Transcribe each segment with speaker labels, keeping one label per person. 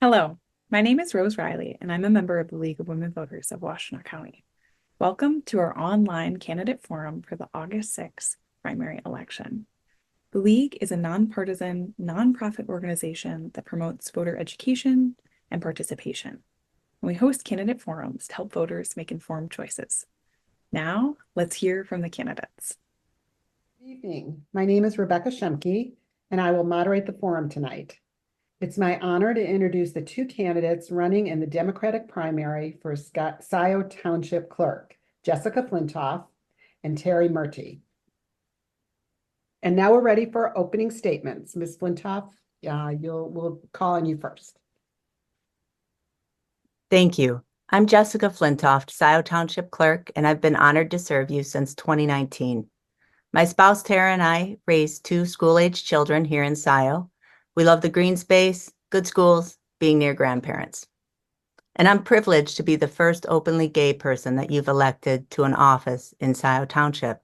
Speaker 1: Hello, my name is Rose Riley, and I'm a member of the League of Women Voters of Washtenaw County. Welcome to our online candidate forum for the August 6th primary election. The League is a nonpartisan, nonprofit organization that promotes voter education and participation. And we host candidate forums to help voters make informed choices. Now, let's hear from the candidates.
Speaker 2: Good evening. My name is Rebecca Schemke, and I will moderate the forum tonight. It's my honor to introduce the two candidates running in the Democratic primary for Scio Township Clerk, Jessica Flintoft and Terry Merte. And now we're ready for opening statements. Ms. Flintoft, we'll call on you first.
Speaker 3: Thank you. I'm Jessica Flintoft, Scio Township Clerk, and I've been honored to serve you since 2019. My spouse Tara and I raised two school-age children here in Scio. We love the green space, good schools, being near grandparents. And I'm privileged to be the first openly gay person that you've elected to an office in Scio Township.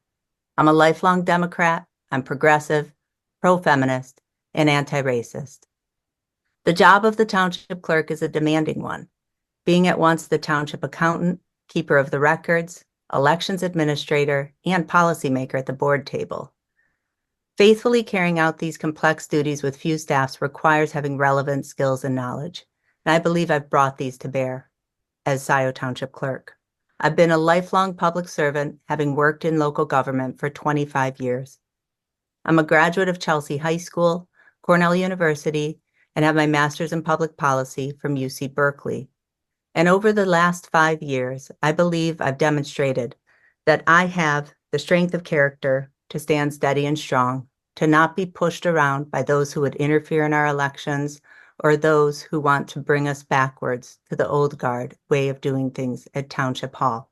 Speaker 3: I'm a lifelong Democrat, I'm progressive, pro-feminist, and anti-racist. The job of the Township Clerk is a demanding one, being at once the Township Accountant, keeper of the records, elections administrator, and policymaker at the board table. Faithfully carrying out these complex duties with few staffs requires having relevant skills and knowledge, and I believe I've brought these to bear as Scio Township Clerk. I've been a lifelong public servant, having worked in local government for 25 years. I'm a graduate of Chelsea High School, Cornell University, and have my master's in public policy from UC Berkeley. And over the last 5 years, I believe I've demonstrated that I have the strength of character to stand steady and strong, to not be pushed around by those who would interfere in our elections or those who want to bring us backwards to the old guard way of doing things at Township Hall.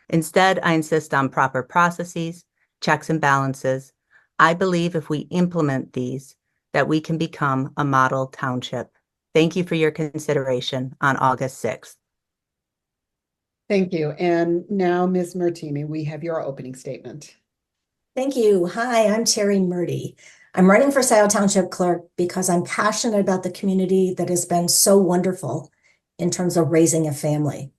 Speaker 3: Instead, I insist on proper processes, checks and balances. I believe if we implement these, that we can become a model township. Thank you for your consideration on August 6th.
Speaker 2: Thank you. And now, Ms. Merte, may we have your opening statement?
Speaker 4: Thank you. Hi, I'm Terry Merte. I'm running for Scio Township Clerk because I'm passionate about the community that has been so wonderful in terms of raising a family.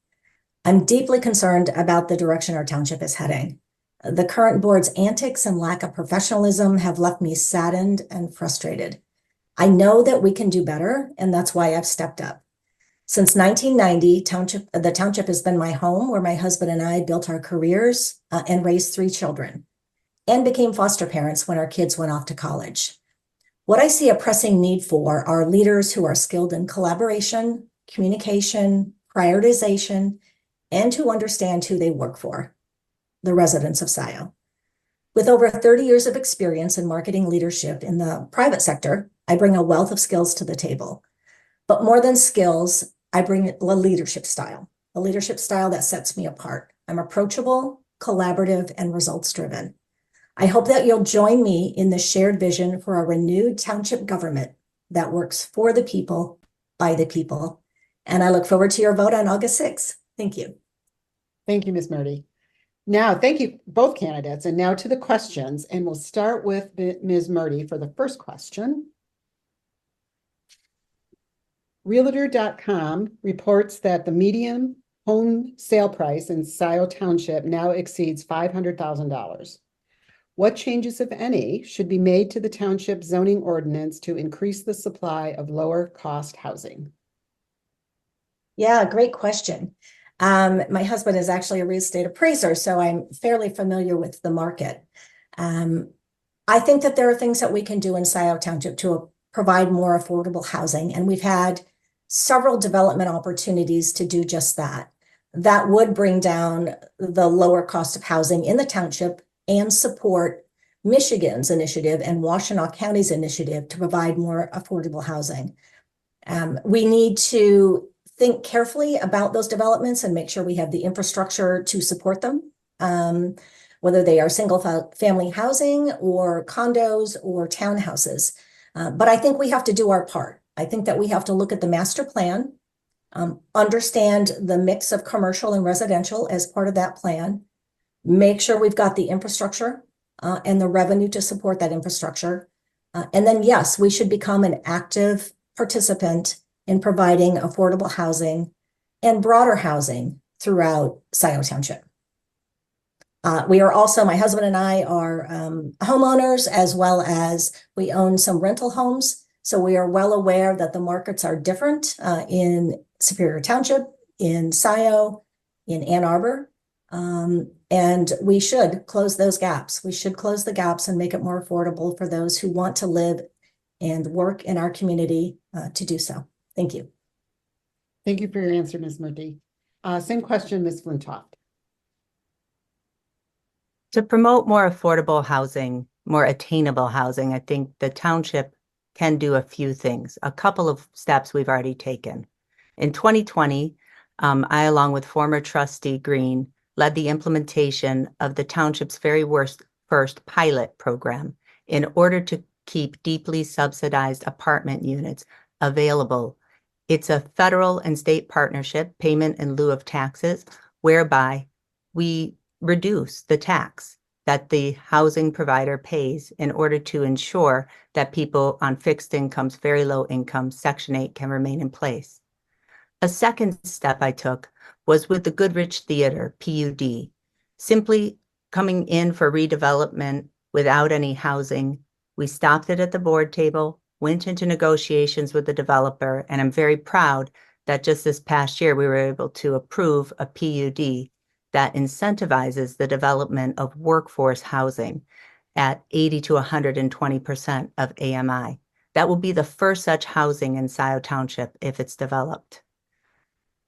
Speaker 4: I'm deeply concerned about the direction our township is heading. The current board's antics and lack of professionalism have left me saddened and frustrated. I know that we can do better, and that's why I've stepped up. Since 1990, the township has been my home, where my husband and I built our careers and raised 3 children, and became foster parents when our kids went off to college. What I see a pressing need for are leaders who are skilled in collaboration, communication, prioritization, and who understand who they work for, the residents of Scio. With over 30 years of experience in marketing leadership in the private sector, I bring a wealth of skills to the table. But more than skills, I bring a leadership style that sets me apart. I'm approachable, collaborative, and results-driven. I hope that you'll join me in the shared vision for a renewed township government that works for the people, by the people. And I look forward to your vote on August 6th. Thank you.
Speaker 2: Thank you, Ms. Merte. Now, thank you, both candidates. And now to the questions. And we'll start with Ms. Merte for the first question. Realtor.com reports that the median home sale price in Scio Township now exceeds $500,000. What changes, if any, should be made to the township zoning ordinance to increase the supply of lower cost housing?
Speaker 4: Yeah, great question. My husband is actually a real estate appraiser, so I'm fairly familiar with the market. I think that there are things that we can do in Scio Township to provide more affordable housing, and we've had several development opportunities to do just that. That would bring down the lower cost of housing in the township and support Michigan's initiative and Washtenaw County's initiative to provide more affordable housing. We need to think carefully about those developments and make sure we have the infrastructure to support them, whether they are single family housing or condos or townhouses. But I think we have to do our part. I think that we have to look at the master plan, understand the mix of commercial and residential as part of that plan, make sure we've got the infrastructure and the revenue to support that infrastructure. And then, yes, we should become an active participant in providing affordable housing and broader housing throughout Scio Township. We are also, my husband and I are homeowners, as well as we own some rental homes. So we are well aware that the markets are different in Superior Township, in Scio, in Ann Arbor. And we should close those gaps. We should close the gaps and make it more affordable for those who want to live and work in our community to do so. Thank you.
Speaker 2: Thank you for your answer, Ms. Merte. Same question, Ms. Flintoft.
Speaker 3: To promote more affordable housing, more attainable housing, I think the township can do a few things. A couple of steps we've already taken. In 2020, I, along with former trustee Green, led the implementation of the township's very first pilot program in order to keep deeply subsidized apartment units available. It's a federal and state partnership, payment in lieu of taxes, whereby we reduce the tax that the housing provider pays in order to ensure that people on fixed incomes, very low incomes, Section 8 can remain in place. A second step I took was with the Goodrich Theater, PUD, simply coming in for redevelopment without any housing. We stopped it at the board table, went into negotiations with the developer, and I'm very proud that just this past year we were able to approve a PUD that incentivizes the development of workforce housing at 80 to 120% of AMI. That will be the first such housing in Scio Township if it's developed.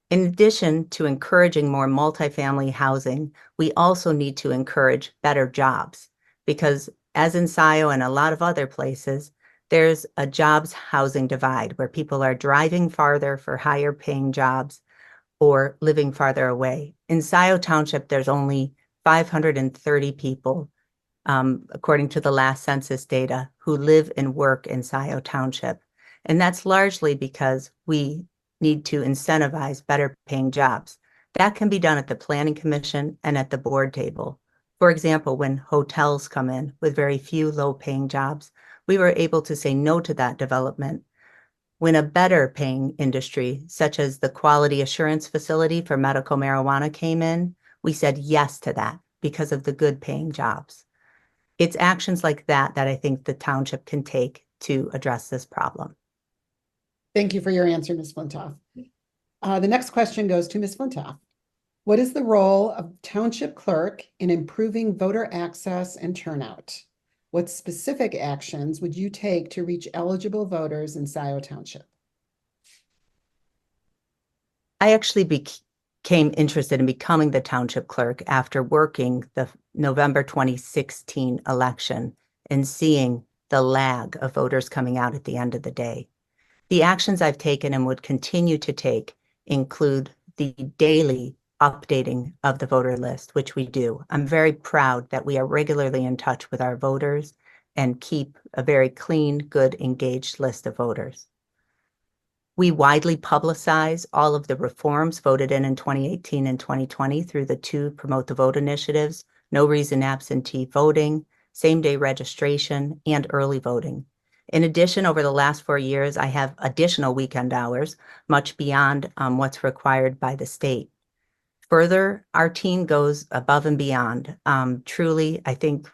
Speaker 3: In addition to encouraging more multifamily housing, we also need to encourage better jobs because, as in Scio and a lot of other places, there's a jobs housing divide where people are driving farther for higher paying jobs or living farther away. In Scio Township, there's only 530 people, according to the last census data, who live and work in Scio Township. And that's largely because we need to incentivize better paying jobs. That can be done at the Planning Commission and at the board table. For example, when hotels come in with very few low paying jobs, we were able to say no to that development. When a better paying industry, such as the quality assurance facility for medical marijuana came in, we said yes to that because of the good paying jobs. It's actions like that that I think the township can take to address this problem.
Speaker 2: Thank you for your answer, Ms. Flintoft. The next question goes to Ms. Flintoft. What is the role of township clerk in improving voter access and turnout? What specific actions would you take to reach eligible voters in Scio Township?
Speaker 3: I actually became interested in becoming the township clerk after working the November 2016 election and seeing the lag of voters coming out at the end of the day. The actions I've taken and would continue to take include the daily updating of the voter list, which we do. I'm very proud that we are regularly in touch with our voters and keep a very clean, good, engaged list of voters. We widely publicize all of the reforms voted in 2018 and 2020 through the two Promote the Vote initiatives, no reason absentee voting, same-day registration, and early voting. In addition, over the last 4 years, I have additional weekend hours, much beyond what's required by the state. Further, our team goes above and beyond. Truly, I think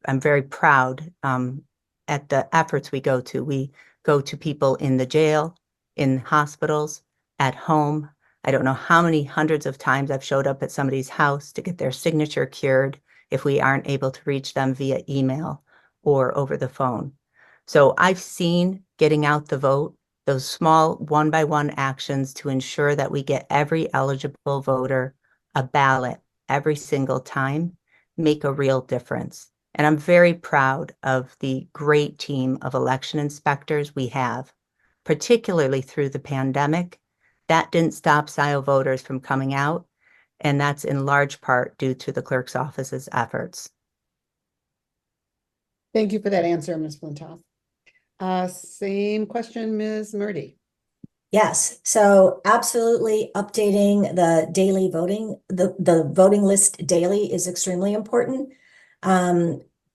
Speaker 3: I'm very proud at the efforts we go to. We go to people in the jail, in hospitals, at home. I don't know how many hundreds of times I've showed up at somebody's house to get their signature cured if we aren't able to reach them via email or over the phone. So I've seen getting out the vote, those small one-by-one actions to ensure that we get every eligible voter a ballot every single time make a real difference. And I'm very proud of the great team of election inspectors we have, particularly through the pandemic. That didn't stop Scio voters from coming out, and that's in large part due to the clerk's office's efforts.
Speaker 2: Thank you for that answer, Ms. Flintoft. Same question, Ms. Merte.
Speaker 4: Yes, so absolutely updating the daily voting, the voting list daily is extremely important.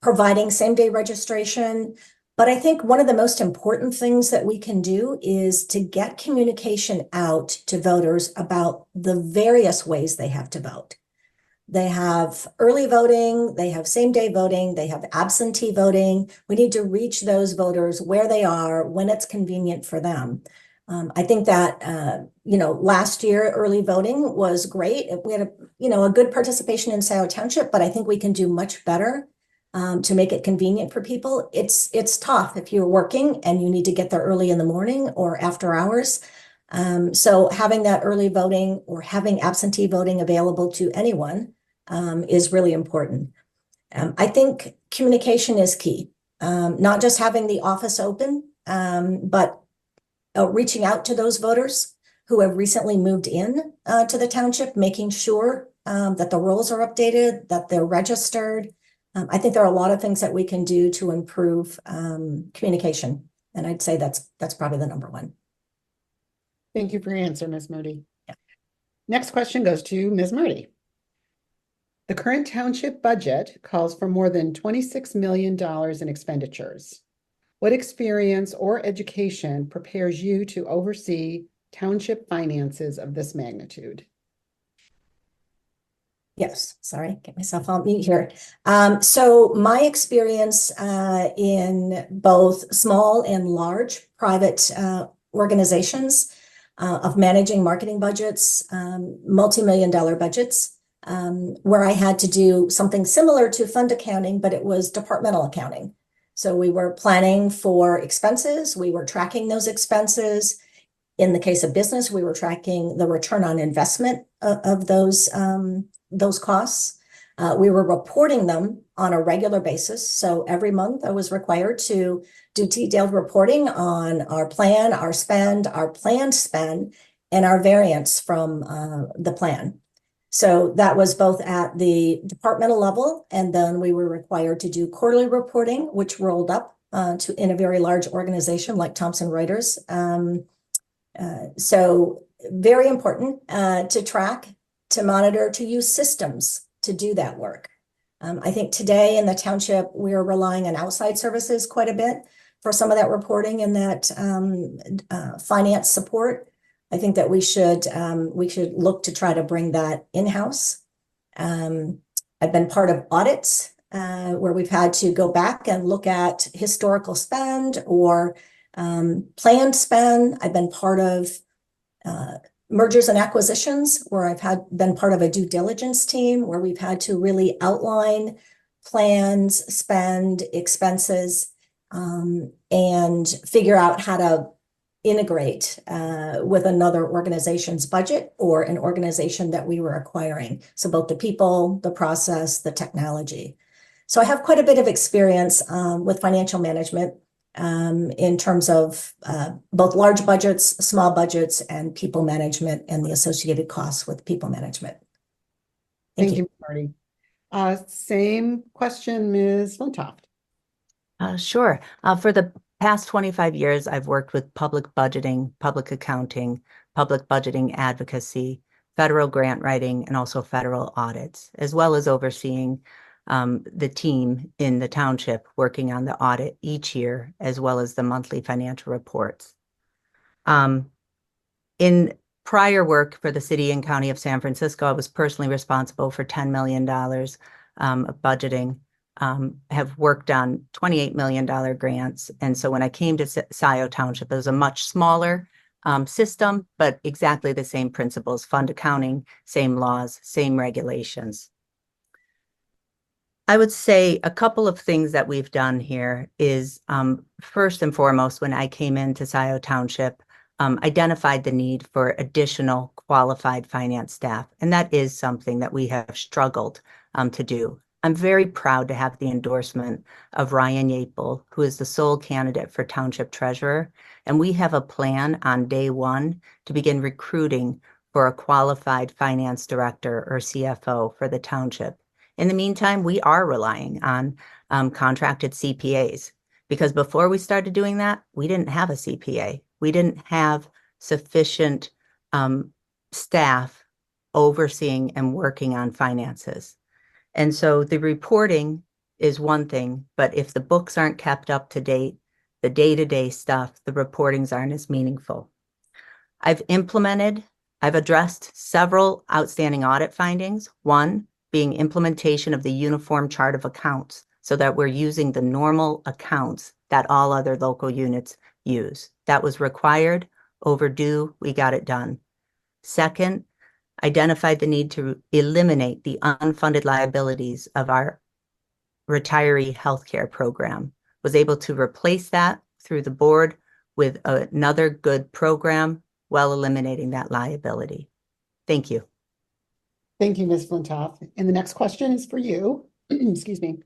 Speaker 4: Providing same-day registration, But I think one of the most important things that we can do is to get communication out to voters about the various ways they have to vote. They have early voting, they have same-day voting, they have absentee voting. We need to reach those voters where they are, when it's convenient for them. I think that, last year, early voting was great. We had a good participation in Scio Township, but I think we can do much better to make it convenient for people. It's tough if you're working and you need to get there early in the morning or after hours. So having that early voting or having absentee voting available to anyone is really important. I think communication is key, not just having the office open, but reaching out to those voters who have recently moved in to the township, making sure that the rolls are updated, that they're registered. I think there are a lot of things that we can do to improve communication. And I'd say that's probably the number one.
Speaker 2: Thank you for your answer, Ms. Moody.
Speaker 4: Yeah.
Speaker 2: Next question goes to Ms. Moody. The current township budget calls for more than $26 million in expenditures. What experience or education prepares you to oversee township finances of this magnitude?
Speaker 4: Yes, sorry, get myself on mute here. So my experience in both small and large private organizations of managing marketing budgets, multi-million-dollar budgets, where I had to do something similar to fund accounting, but it was departmental accounting. So we were planning for expenses, we were tracking those expenses. In the case of business, we were tracking the return on investment of those costs. We were reporting them on a regular basis. So every month I was required to do detailed reporting on our plan, our spend, our planned spend, and our variance from the plan. So that was both at the departmental level, and then we were required to do quarterly reporting, which rolled up to in a very large organization like Thomson Reuters. So very important to track, to monitor, to use systems to do that work. I think today in the township, we're relying on outside services quite a bit for some of that reporting and that finance support. I think that we should look to try to bring that in-house. I've been part of audits where we've had to go back and look at historical spend or planned spend. I've been part of mergers and acquisitions where I've been part of a due diligence team where we've had to really outline plans, spend, expenses, and figure out how to integrate with another organization's budget or an organization that we were acquiring. So both the people, the process, the technology. So I have quite a bit of experience with financial management in terms of both large budgets, small budgets, and people management and the associated costs with people management.
Speaker 2: Thank you, Marty. Same question, Ms. Flintoft.
Speaker 3: Sure. For the past 25 years, I've worked with public budgeting, public accounting, public budgeting advocacy, federal grant writing, and also federal audits, as well as overseeing the team in the township working on the audit each year, as well as the monthly financial reports. In prior work for the city and county of San Francisco, I was personally responsible for $10 million of budgeting. Have worked on $28 million grants. And so when I came to Scio Township, it was a much smaller system, but exactly the same principles, fund accounting, same laws, same regulations. I would say a couple of things that we've done here is first and foremost, when I came into Scio Township, identified the need for additional qualified finance staff. And that is something that we have struggled to do. I'm very proud to have the endorsement of Ryan Yapel, who is the sole candidate for Township Treasurer. And we have a plan on day one to begin recruiting for a qualified finance director or CFO for the township. In the meantime, we are relying on contracted CPAs because before we started doing that, we didn't have a CPA. We didn't have sufficient staff overseeing and working on finances. And so the reporting is one thing, but if the books aren't kept up to date, the day-to-day stuff, the reportings aren't as meaningful. I've addressed several outstanding audit findings. One being implementation of the uniform chart of accounts so that we're using the normal accounts that all other local units use. That was required, overdue, we got it done. Second, identified the need to eliminate the unfunded liabilities of our retiree healthcare program. Was able to replace that through the board with another good program while eliminating that liability. Thank you.
Speaker 2: Thank you, Ms. Flintoft. And the next question is for you. Excuse me.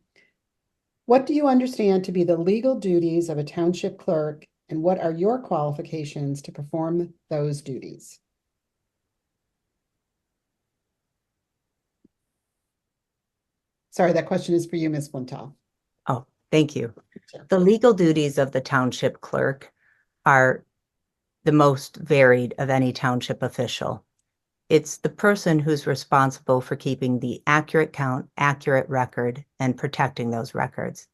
Speaker 2: What do you understand to be the legal duties of a township clerk, and what are your qualifications to perform those duties? Sorry, that question is for you, Ms. Flintoft.
Speaker 3: Oh, thank you.
Speaker 2: Sure.
Speaker 3: The legal duties of the township clerk are the most varied of any township official. It's the person who's responsible for keeping the accurate count, accurate record, and protecting those records.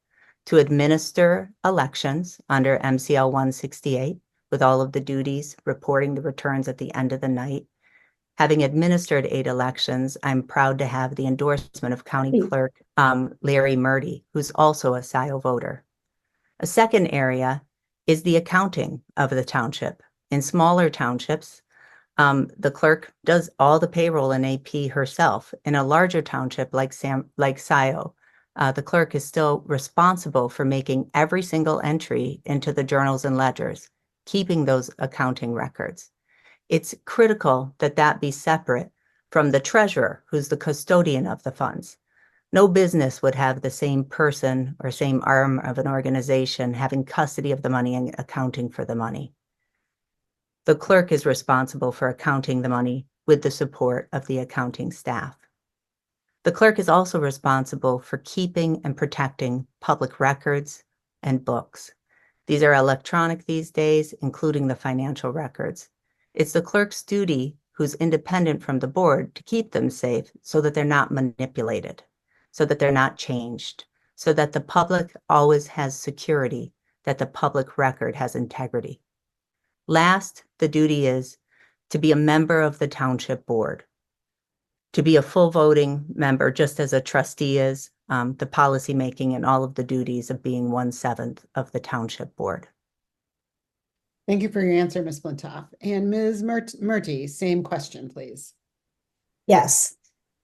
Speaker 3: To administer elections under MCL 168 with all of the duties, reporting the returns at the end of the night. Having administered 8 elections, I'm proud to have the endorsement of County Clerk Larry Merte, who's also a Scio voter. A second area is the accounting of the township. In smaller townships, the clerk does all the payroll and AP herself. In a larger township like Scio, the clerk is still responsible for making every single entry into the journals and ledgers, keeping those accounting records. It's critical that that be separate from the treasurer, who's the custodian of the funds. No business would have the same person or same arm of an organization having custody of the money and accounting for the money. The clerk is responsible for accounting the money with the support of the accounting staff. The clerk is also responsible for keeping and protecting public records and books. These are electronic these days, including the financial records. It's the clerk's duty, who's independent from the board, to keep them safe so that they're not manipulated, so that they're not changed, so that the public always has security, that the public record has integrity. Last, the duty is to be a member of the township board, to be a full voting member, just as a trustee is, the policy making and all of the duties of being 1/7 of the township board.
Speaker 2: Thank you for your answer, Ms. Flintoft. And Ms. Merte, same question, please.
Speaker 4: Yes.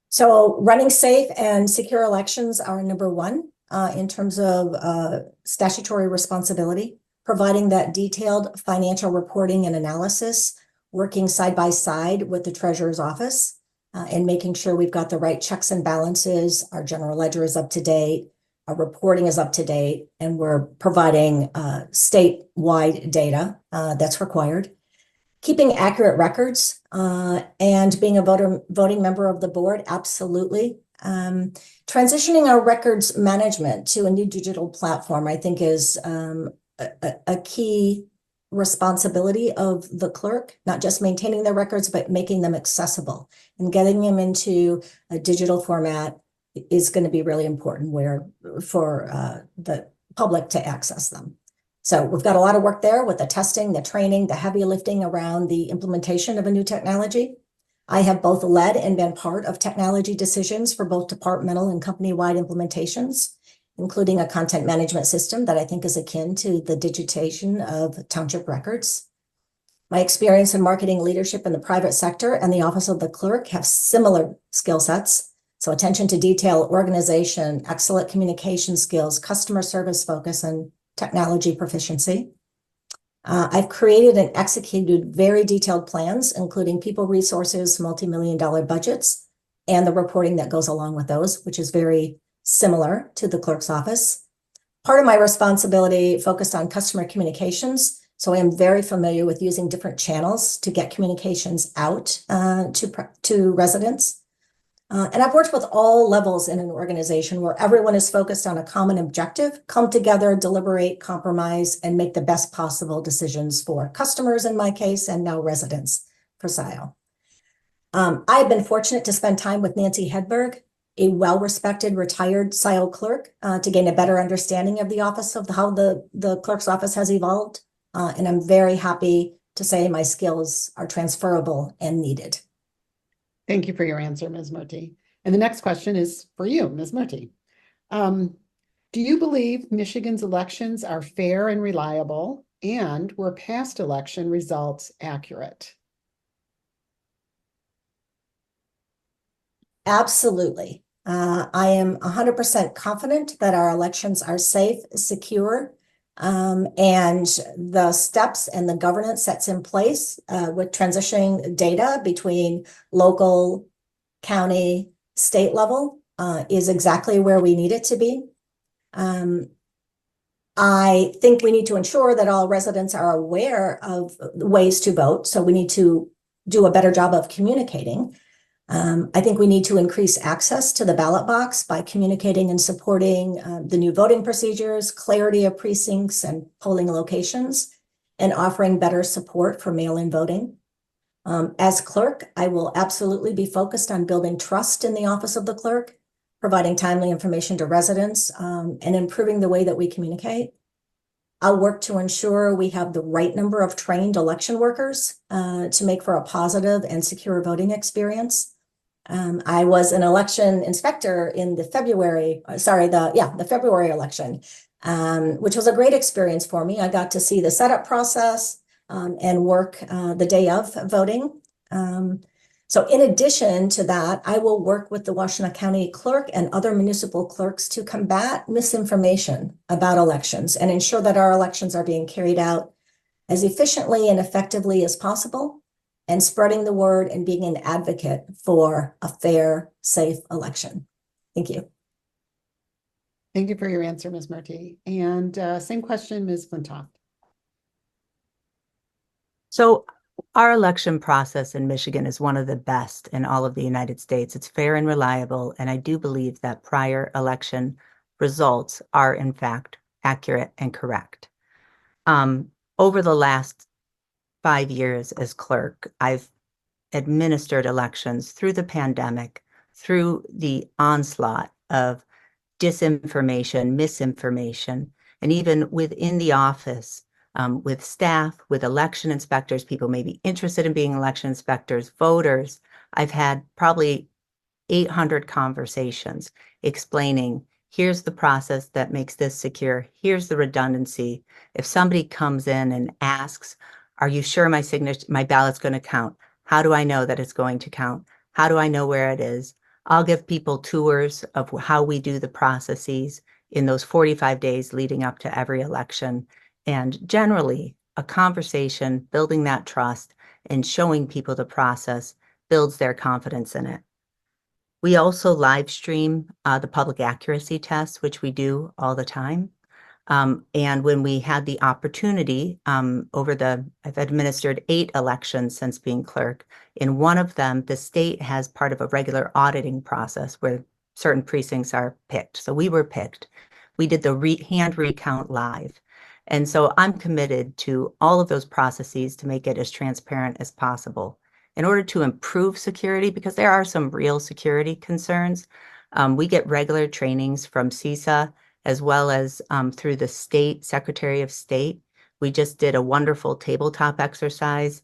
Speaker 4: So running safe and secure elections are number one in terms of statutory responsibility, providing that detailed financial reporting and analysis, working side by side with the treasurer's office, and making sure we've got the right checks and balances, our general ledger is up to date, our reporting is up to date, and we're providing statewide data that's required. Keeping accurate records and being a voting member of the board, absolutely. Transitioning our records management to a new digital platform, I think, is a key responsibility of the clerk, not just maintaining their records, but making them accessible and getting them into a digital format is going to be really important for the public to access them. So we've got a lot of work there with the testing, the training, the heavy lifting around the implementation of a new technology. I have both led and been part of technology decisions for both departmental and company-wide implementations, including a content management system that I think is akin to the digitization of township records. My experience in marketing leadership in the private sector and the office of the clerk have similar skill sets. So attention to detail, organization, excellent communication skills, customer service focus, and technology proficiency. I've created and executed very detailed plans, including people resources, multi-million-dollar budgets, and the reporting that goes along with those, which is very similar to the clerk's office. Part of my responsibility focused on customer communications, so I am very familiar with using different channels to get communications out to residents. And I've worked with all levels in an organization where everyone is focused on a common objective, come together, deliberate, compromise, and make the best possible decisions for customers in my case, and now residents for Scio. I've been fortunate to spend time with Nancy Hedberg, a well-respected retired Scio clerk to gain a better understanding of the office of how the clerk's office has evolved. And I'm very happy to say my skills are transferable and needed.
Speaker 2: Thank you for your answer, Ms. Merte. And the next question is for you, Ms. Merte. Do you believe Michigan's elections are fair and reliable, and were past election results accurate?
Speaker 4: Absolutely. I am 100% confident that our elections are safe, secure, and the steps and the governance that's in place with transitioning data between local, county, state level is exactly where we need it to be. I think we need to ensure that all residents are aware of ways to vote, so we need to do a better job of communicating. I think we need to increase access to the ballot box by communicating and supporting the new voting procedures, clarity of precincts and polling locations, and offering better support for mail-in voting. As clerk, I will absolutely be focused on building trust in the office of the clerk, providing timely information to residents, and improving the way that we communicate. I'll work to ensure we have the right number of trained election workers to make for a positive and secure voting experience. I was an election inspector in the February election, which was a great experience for me. I got to see the setup process and work the day of voting. So in addition to that, I will work with the Washtenaw County Clerk and other municipal clerks to combat misinformation about elections and ensure that our elections are being carried out as efficiently and effectively as possible, and spreading the word and being an advocate for a fair, safe election. Thank you.
Speaker 2: Thank you for your answer, Ms. Merte. And same question, Ms. Flintoft.
Speaker 3: So our election process in Michigan is one of the best in all of the United States. It's fair and reliable, and I do believe that prior election results are in fact accurate and correct. Over the last 5 years as clerk, I've administered elections through the pandemic, through the onslaught of disinformation, misinformation, and even within the office, with staff, with election inspectors, people may be interested in being election inspectors, voters. I've had probably 800 conversations explaining, here's the process that makes this secure, here's the redundancy. If somebody comes in and asks, are you sure my ballot's going to count? How do I know that it's going to count? How do I know where it is? I'll give people tours of how we do the processes in those 45 days leading up to every election. And generally, a conversation, building that trust and showing people the process builds their confidence in it. We also live stream the public accuracy tests, which we do all the time. And when we had the opportunity I've administered 8 elections since being clerk. In one of them, the state has part of a regular auditing process where certain precincts are picked. So we were picked. We did the hand recount live. And so I'm committed to all of those processes to make it as transparent as possible. In order to improve security, because there are some real security concerns, we get regular trainings from CISA, as well as through the state Secretary of State. We just did a wonderful tabletop exercise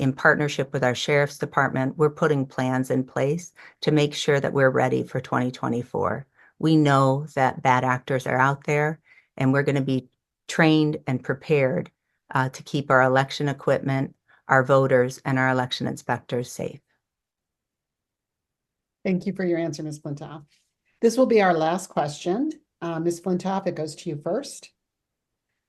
Speaker 3: in partnership with our Sheriff's Department. We're putting plans in place to make sure that we're ready for 2024. We know that bad actors are out there, and we're going to be trained and prepared to keep our election equipment, our voters, and our election inspectors safe.
Speaker 2: Thank you for your answer, Ms. Flintoft. This will be our last question. Ms. Flintoft, it goes to you first.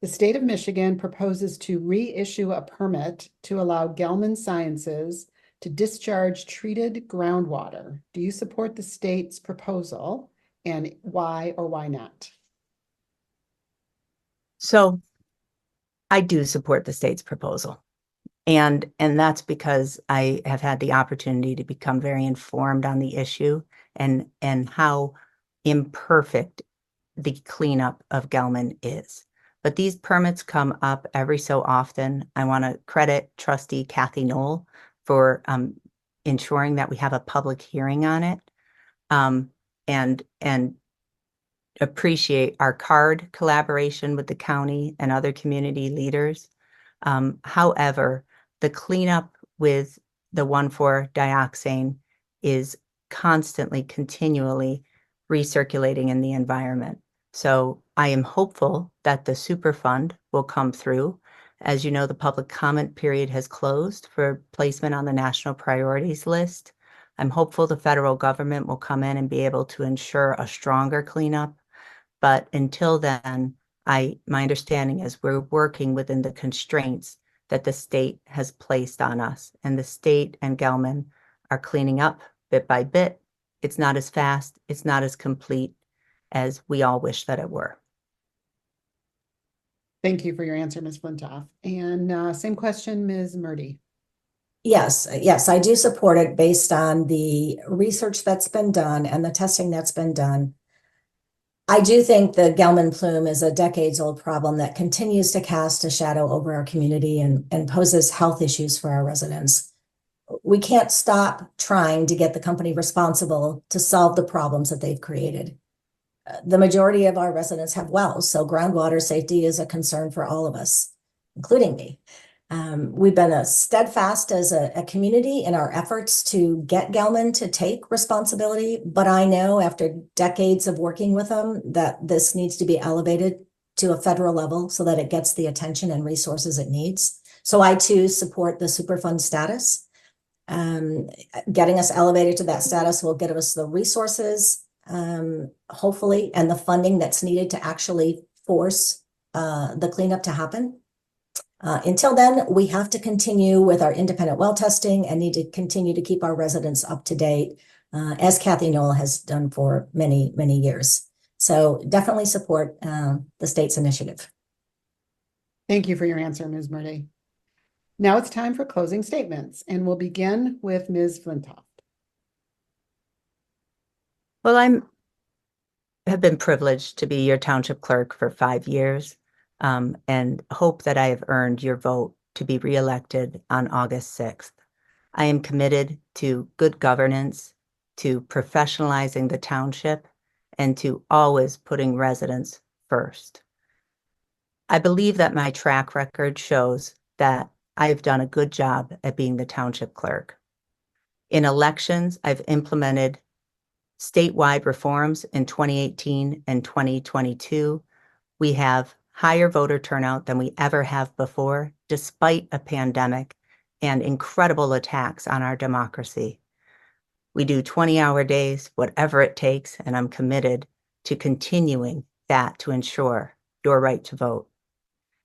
Speaker 2: The state of Michigan proposes to reissue a permit to allow Gelman Sciences to discharge treated groundwater. Do you support the state's proposal, and why or why not?
Speaker 3: So I do support the state's proposal. And that's because I have had the opportunity to become very informed on the issue and how imperfect the cleanup of Gelman is. But these permits come up every so often. I want to credit Trustee Kathy Knoll for ensuring that we have a public hearing on it. and appreciate our card collaboration with the county and other community leaders. However, the cleanup with the 1,4-dioxane is constantly, continually recirculating in the environment. So I am hopeful that the Superfund will come through. As you know, the public comment period has closed for placement on the national priorities list. I'm hopeful the federal government will come in and be able to ensure a stronger cleanup. But until then, my understanding is we're working within the constraints that the state has placed on us. And the state and Gelman are cleaning up bit by bit. It's not as fast, it's not as complete as we all wish that it were.
Speaker 2: Thank you for your answer, Ms. Flintoff. And same question, Ms. Merte.
Speaker 4: Yes, I do support it based on the research that's been done and the testing that's been done. I do think the Gelman plume is a decades-old problem that continues to cast a shadow over our community and poses health issues for our residents. We can't stop trying to get the company responsible to solve the problems that they've created. The majority of our residents have wells, so groundwater safety is a concern for all of us, including me. We've been steadfast as a community in our efforts to get Gelman to take responsibility, but I know after decades of working with them that this needs to be elevated to a federal level so that it gets the attention and resources it needs. So I too support the Superfund status. Getting us elevated to that status will get us the resources, hopefully, and the funding that's needed to actually force the cleanup to happen. Until then, we have to continue with our independent well testing and need to continue to keep our residents up to date, as Kathy Knoll has done for many, many years. So definitely support the state's initiative.
Speaker 2: Thank you for your answer, Ms. Merte. Now it's time for closing statements, and we'll begin with Ms. Flintoff.
Speaker 3: Well, have been privileged to be your township clerk for 5 years, and hope that I have earned your vote to be reelected on August 6th. I am committed to good governance, to professionalizing the township, and to always putting residents first. I believe that my track record shows that I've done a good job at being the township clerk. In elections, I've implemented statewide reforms in 2018 and 2022. We have higher voter turnout than we ever have before, despite a pandemic and incredible attacks on our democracy. We do 20-hour days, whatever it takes, and I'm committed to continuing that to ensure your right to vote.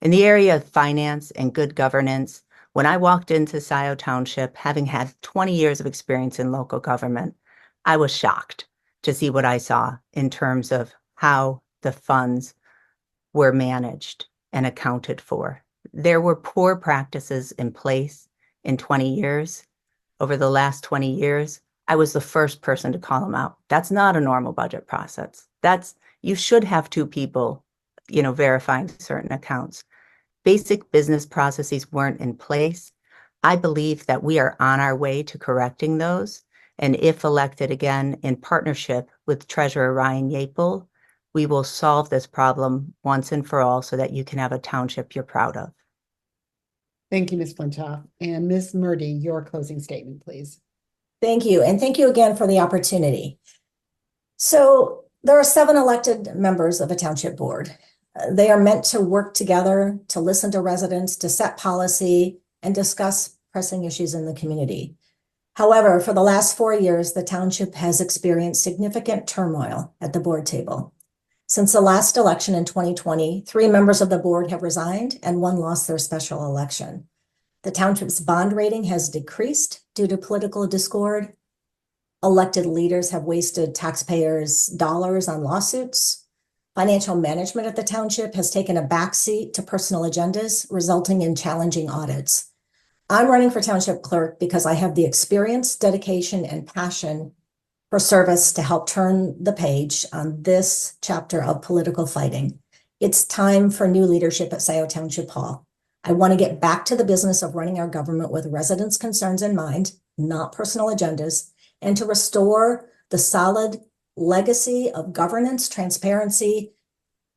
Speaker 3: In the area of finance and good governance, when I walked into Scio Township, having had 20 years of experience in local government, I was shocked to see what I saw in terms of how the funds were managed and accounted for. There were poor practices in place in 20 years. Over the last 20 years, I was the first person to call them out. That's not a normal budget process. You should have 2 people, verifying certain accounts. Basic business processes weren't in place. I believe that we are on our way to correcting those. And if elected again in partnership with Treasurer Ryan Yapel, we will solve this problem once and for all so that you can have a township you're proud of.
Speaker 2: Thank you, Ms. Flintoff. And Ms. Merte, your closing statement, please.
Speaker 4: Thank you. And thank you again for the opportunity. So there are 7 elected members of a township board. They are meant to work together, to listen to residents, to set policy, and discuss pressing issues in the community. However, for the last 4 years, the township has experienced significant turmoil at the board table. Since the last election in 2020, 3 members of the board have resigned and 1 lost their special election. The township's bond rating has decreased due to political discord. Elected leaders have wasted taxpayers' dollars on lawsuits. Financial management at the township has taken a backseat to personal agendas, resulting in challenging audits. I'm running for township clerk because I have the experience, dedication, and passion for service to help turn the page on this chapter of political fighting. It's time for new leadership at Scio Township Hall. I want to get back to the business of running our government with residents' concerns in mind, not personal agendas, and to restore the solid legacy of governance, transparency,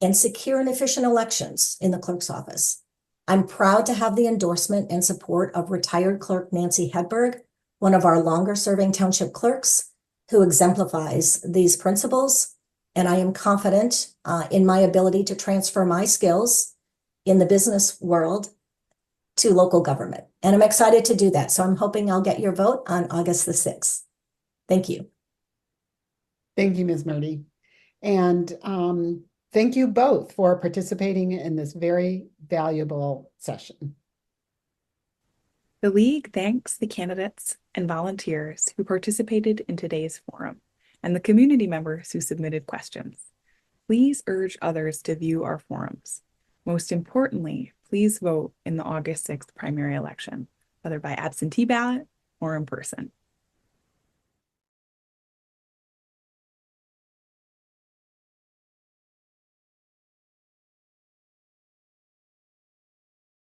Speaker 4: and secure and efficient elections in the clerk's office. I'm proud to have the endorsement and support of retired clerk Nancy Hedberg, one of our longer-serving township clerks, who exemplifies these principles, and I am confident in my ability to transfer my skills in the business world to local government. And I'm excited to do that. So I'm hoping I'll get your vote on August the 6th. Thank you.
Speaker 2: Thank you, Ms. Merte. And thank you both for participating in this very valuable session.
Speaker 1: The League thanks the candidates and volunteers who participated in today's forum and the community members who submitted questions. Please urge others to view our forums. Most importantly, please vote in the August 6th primary election, whether by absentee ballot or in person.